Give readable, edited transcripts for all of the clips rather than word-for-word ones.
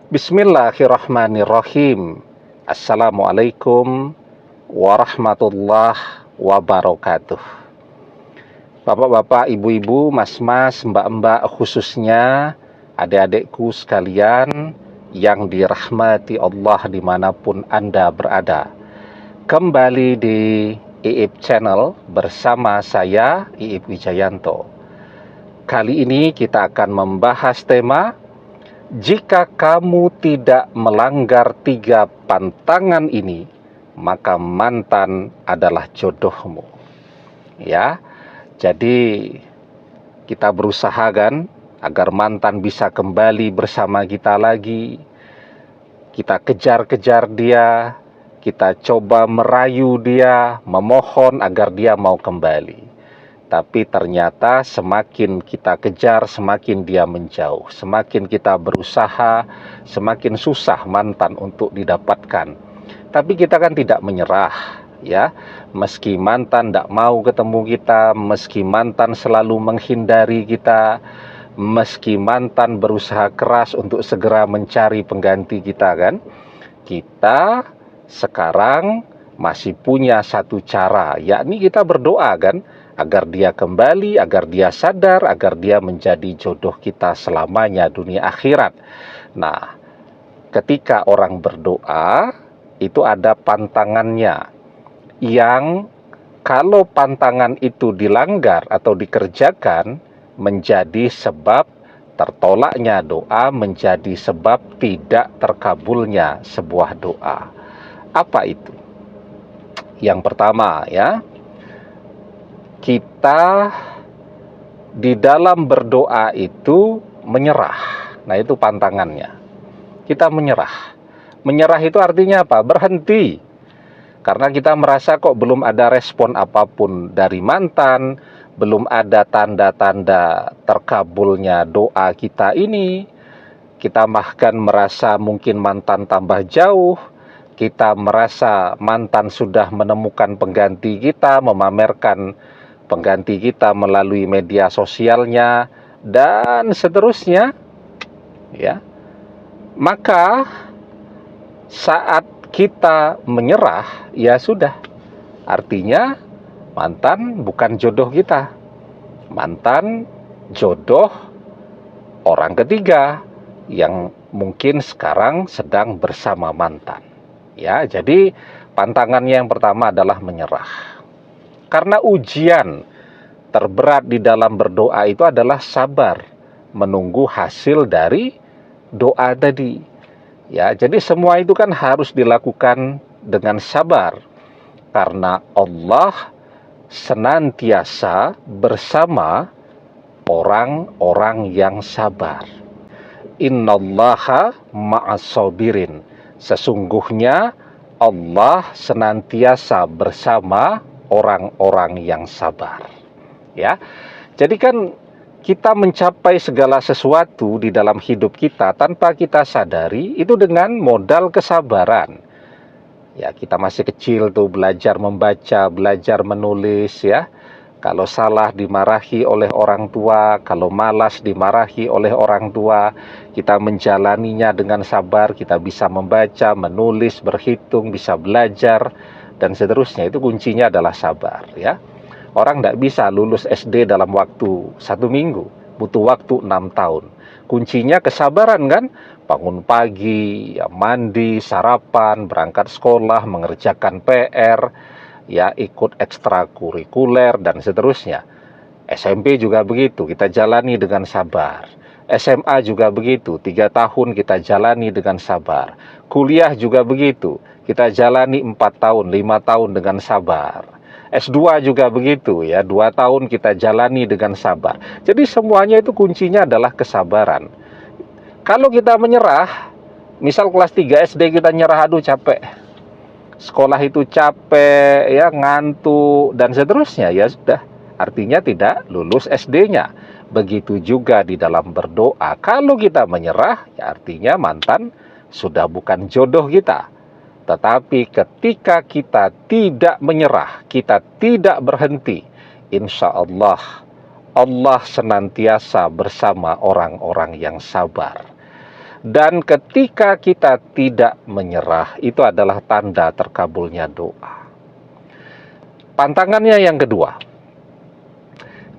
Bismillahirrahmanirrahim. Assalamualaikum warahmatullahi wabarakatuh. Bapak-bapak, ibu-ibu, mas-mas, mbak-mbak, khususnya adik-adikku sekalian yang dirahmati Allah dimanapun Anda berada. Kembali di IIP Channel bersama saya, IIP Wijayanto. Kali ini kita akan membahas tema jika kamu tidak melanggar 3 pantangan ini, maka mantan adalah jodohmu. Ya, jadi kita berusaha kan agar mantan bisa kembali bersama kita lagi. Kita kejar-kejar dia, kita coba merayu dia, memohon agar dia mau kembali. Tapi ternyata semakin kita kejar, semakin dia menjauh. Semakin kita berusaha, semakin susah mantan untuk didapatkan. Tapi kita kan tidak menyerah, ya. Meski mantan tidak mau ketemu kita, meski mantan selalu menghindari kita, meski mantan berusaha keras untuk segera mencari pengganti kita kan, kita sekarang masih punya satu cara, yakni kita berdoa kan, agar dia kembali, agar dia sadar, agar dia menjadi jodoh kita selamanya dunia akhirat. Nah, ketika orang berdoa, itu ada pantangannya, yang kalau pantangan itu dilanggar atau dikerjakan, menjadi sebab tertolaknya doa, menjadi sebab tidak terkabulnya sebuah doa. Apa itu? Yang pertama ya, kita di dalam berdoa itu menyerah. Nah, itu pantangannya. Kita menyerah. Menyerah itu artinya apa? Berhenti. Karena kita merasa kok belum ada respon apapun dari mantan, belum ada tanda-tanda terkabulnya doa kita ini. Kita bahkan merasa mungkin mantan tambah jauh. Kita merasa mantan sudah menemukan pengganti kita, memamerkan pengganti kita melalui media sosialnya, dan seterusnya, ya. Maka saat kita menyerah, ya sudah, artinya mantan bukan jodoh kita. Mantan jodoh orang ketiga yang mungkin sekarang sedang bersama mantan. Ya, jadi pantangannya yang pertama adalah menyerah. Karena ujian terberat di dalam berdoa itu adalah sabar, menunggu hasil dari doa tadi. Ya, jadi semua itu kan harus dilakukan dengan sabar. Karena Allah senantiasa bersama orang-orang yang sabar. Innallaha ma'as-sabirin. Sesungguhnya Allah senantiasa bersama orang-orang yang sabar. Ya. Jadi kan kita mencapai segala sesuatu di dalam hidup kita tanpa kita sadari itu dengan modal kesabaran. Ya, kita masih kecil tuh belajar membaca, belajar menulis ya. Kalau salah dimarahi oleh orang tua, kalau malas dimarahi oleh orang tua, kita menjalaninya dengan sabar, kita bisa membaca, menulis, berhitung, bisa belajar, dan seterusnya. Itu kuncinya adalah sabar ya. Orang tidak bisa lulus SD dalam waktu 1 minggu, butuh waktu 6 tahun. Kuncinya kesabaran kan? Bangun pagi, ya, mandi, sarapan, berangkat sekolah, mengerjakan PR, ya, ikut ekstrakurikuler dan seterusnya. SMP juga begitu, kita jalani dengan sabar. SMA juga begitu, 3 tahun kita jalani dengan sabar. Kuliah juga begitu, kita jalani 4 tahun, 5 tahun dengan sabar. S2 juga begitu ya, 2 tahun kita jalani dengan sabar. Jadi semuanya itu kuncinya adalah kesabaran. Kalau kita menyerah, misal kelas 3 SD kita nyerah, aduh capek, sekolah itu capek ya, ngantuk dan seterusnya, ya sudah, artinya tidak lulus SD-nya. Begitu juga di dalam berdoa, kalau kita menyerah ya artinya mantan sudah bukan jodoh kita. Tetapi ketika kita tidak menyerah, kita tidak berhenti, insya Allah, Allah senantiasa bersama orang-orang yang sabar. Dan ketika kita tidak menyerah, itu adalah tanda terkabulnya doa. Pantangannya yang kedua,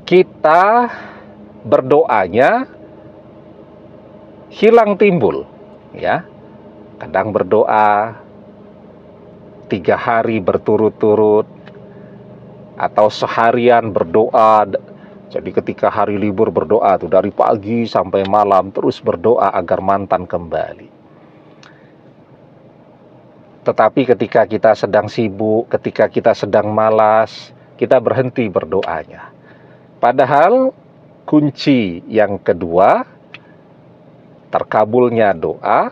kita berdoanya hilang timbul, ya. Kadang berdoa 3 hari berturut-turut, atau seharian berdoa. Jadi ketika hari libur berdoa tuh dari pagi sampai malam terus berdoa agar mantan kembali. Tetapi ketika kita sedang sibuk, ketika kita sedang malas, kita berhenti berdoanya. Padahal kunci yang kedua terkabulnya doa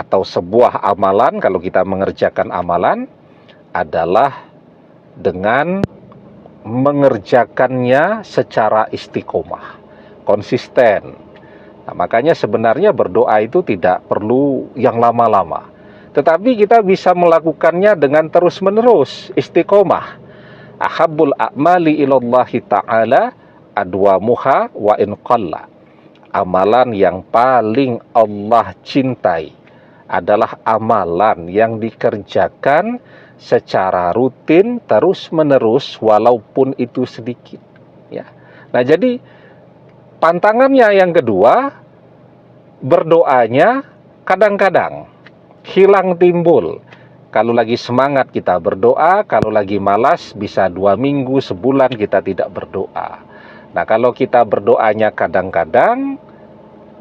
atau sebuah amalan, kalau kita mengerjakan amalan, adalah dengan mengerjakannya secara istiqomah, konsisten. Nah, makanya sebenarnya berdoa itu tidak perlu yang lama-lama, tetapi kita bisa melakukannya dengan terus-menerus, istiqomah. Ahabbul a'mali ilallahi ta'ala adwamuha wa in qalla. Amalan yang paling Allah cintai adalah amalan yang dikerjakan secara rutin, terus-menerus, walaupun itu sedikit, ya. Nah, jadi pantangannya yang kedua, berdoanya kadang-kadang hilang timbul. Kalau lagi semangat kita berdoa, kalau lagi malas bisa 2 minggu, sebulan kita tidak berdoa. Nah, kalau kita berdoanya kadang-kadang,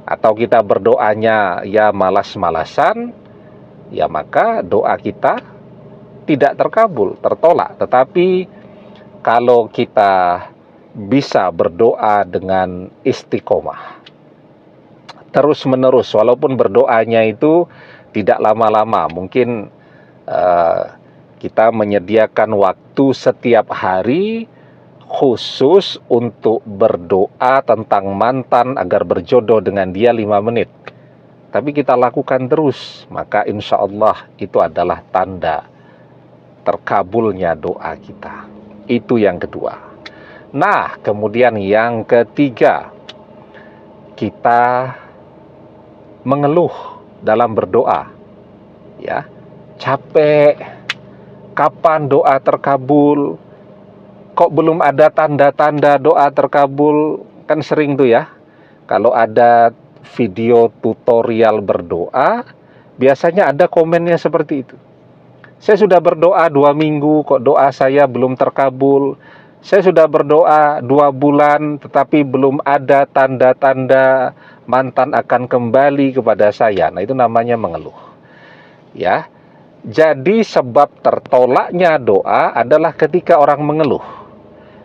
atau kita berdoanya ya malas-malasan, ya maka doa kita tidak terkabul, tertolak. Tetapi kalau kita bisa berdoa dengan istiqomah, terus-menerus, walaupun berdoanya itu tidak lama-lama, mungkin kita menyediakan waktu setiap hari khusus untuk berdoa tentang mantan agar berjodoh dengan dia 5 menit. Tapi kita lakukan terus, maka insya Allah itu adalah tanda terkabulnya doa kita. Itu yang kedua. Nah, kemudian yang ketiga, kita mengeluh dalam berdoa, ya. Capek, kapan doa terkabul? Kok belum ada tanda-tanda doa terkabul? Kan sering tuh ya, kalau ada video tutorial berdoa, biasanya ada komennya seperti itu. Saya sudah berdoa 2 minggu, kok doa saya belum terkabul. Saya sudah berdoa 2 bulan, tetapi belum ada tanda-tanda mantan akan kembali kepada saya. Nah, itu namanya mengeluh, ya. Jadi sebab tertolaknya doa adalah ketika orang mengeluh.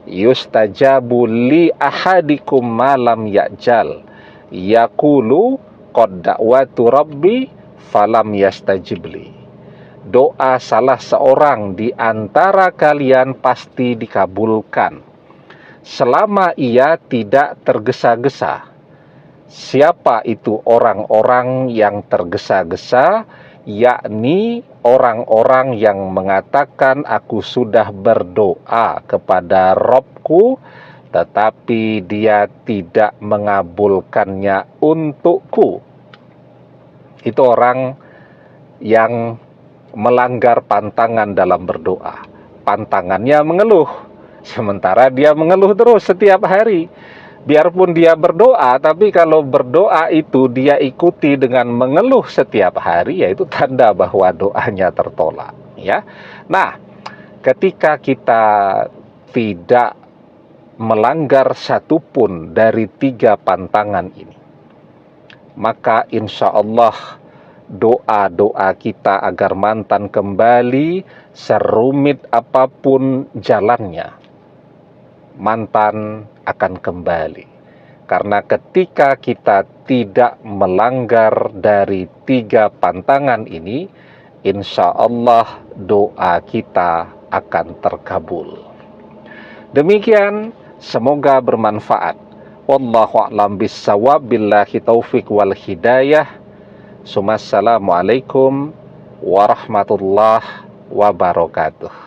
Yustajabu li ahadikum malam ya'jal yaqulu qad da'watu rabbi falam yastajibli. Doa salah seorang di antara kalian pasti dikabulkan selama ia tidak tergesa-gesa. Siapa itu orang-orang yang tergesa-gesa? Yakni orang-orang yang mengatakan aku sudah berdoa kepada Robku, tetapi dia tidak mengabulkannya untukku. Itu orang yang melanggar pantangan dalam berdoa. Pantangannya mengeluh, sementara dia mengeluh terus setiap hari. Biarpun dia berdoa, tapi kalau berdoa itu dia ikuti dengan mengeluh setiap hari, yaitu tanda bahwa doanya tertolak, ya. Nah, ketika kita tidak melanggar satupun dari 3 pantangan ini, maka insya Allah doa-doa kita agar mantan kembali, serumit apapun jalannya, mantan akan kembali. Karena ketika kita tidak melanggar dari 3 pantangan ini, insya Allah doa kita akan terkabul. Demikian, semoga bermanfaat. Wallahu a'lam bissawab, billahi taufik wal hidayah. Assalamualaikum warahmatullahi wabarakatuh.